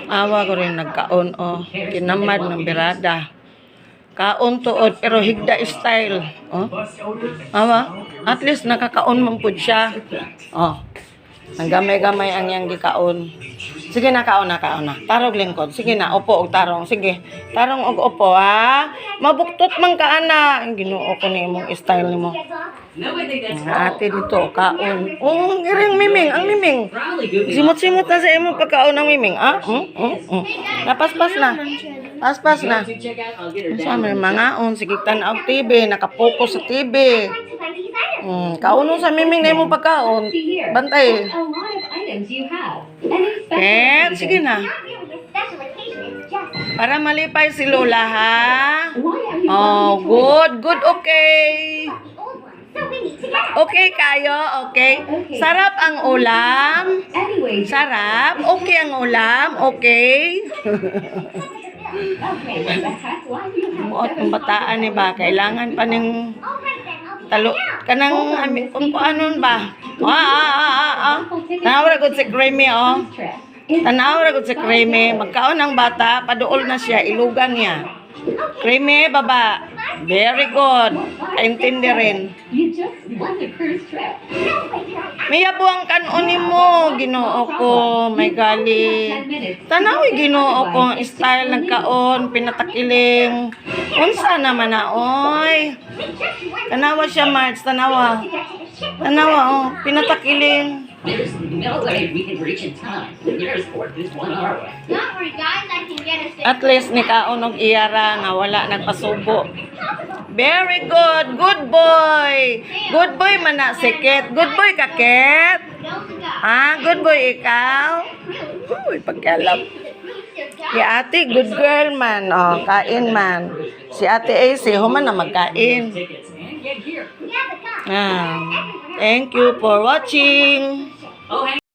Awa ko rin nagkaon, oh. Kinamad ng birada. Kaon tuod, pero higda style. Oh. Awa, at least nakakaon man pud siya. Oh. Ang gamay-gamay ang yang gikaon. Sige na, kaon na. Tarog lingkod. Sige na, upo og tarong. Sige, tarong og upo, ha? Mabuktot man ka, ana. Ang Ginoo ko ni imong style nimo. Ate dito, kaon. Oh, giring miming, ang miming. Simot-simot na sa imong pagkaon ng miming, ah? Napaspas na. Paspas na. Sa may mga on, sige tanaw TV, nakapokus sa TV. Kauno sa miming na imong pagkaon. Bantay. Sige na. Para malipay si Lola, ha? Oh, good, okay. Okay kayo, okay. Sarap ang ulam. Sarap. Okay ang ulam, okay. Muot ng bataan ni ba? Kailangan pa ning talo kanang kung anon ba? Tanaw ra gud si Creamy, oh. Tanaw ra gud si Creamy. Magkaon ang bata, paduol na siya, ilugan niya. Creamy, baba. Very good. Kaintindi rin. May buwang kanon mo, Ginoo ko. May gali. Tanawi Ginoo ko ang style ng kaon, pinatakiling. Unsa naman na, oy. Tanawa siya, Marge. Tanawa, oh. Pinatakiling. At least ni kaon og iyara nga wala nagpasubo. Very good. Good boy. Good boy man na si Ket. Good boy ka, Ket. Good boy ikaw. Uy, pagkalap. Si ate, good girl man. Oh, kain man. Si ate AC, human na magkain. Thank you for watching.